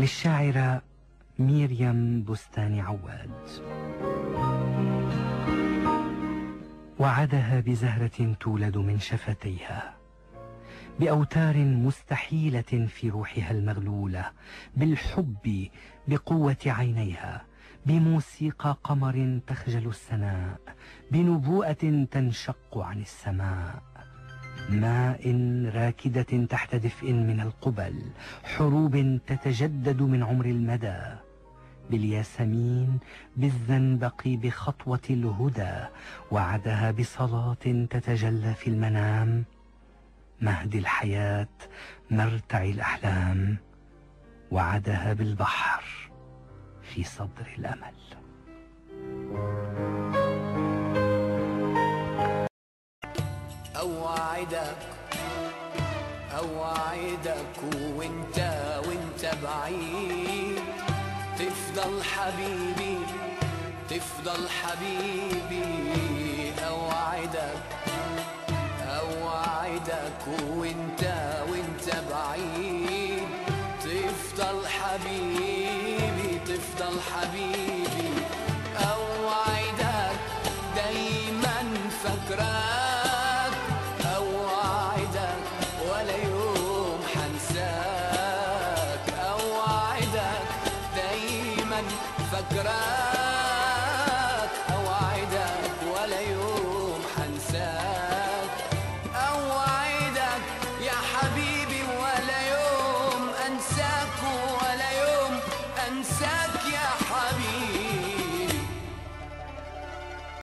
للشاعرة ميريام بستان عواد. وعدها بزهرة تولد من شفتيها، بأوتار مستحيلة في روحها المغلولة، بالحب بقوة عينيها، بموسيقى قمر تخجل السناء، بنبوءة تنشق عن السماء، ماء راكدة تحت دفء من القبل، حروب تتجدد من عمر المدى، بالياسمين، بالزنبق، بخطوة الهدى. وعدها بصلاة تتجلى في المنام، مهد الحياة، مرتع الأحلام. وعدها بالبحر في صدر الأمل. أوعدك وانت بعيد، تفضل حبيبي تفضل حبيبي. أوعدك وانت بعيد، تفضل حبيبي تفضل حبيبي. أوعدك دايما فاكراك، أوعدك ولا يوم حنساك. أوعدك دايما فاكراك، أوعدك ولا يوم حنساك.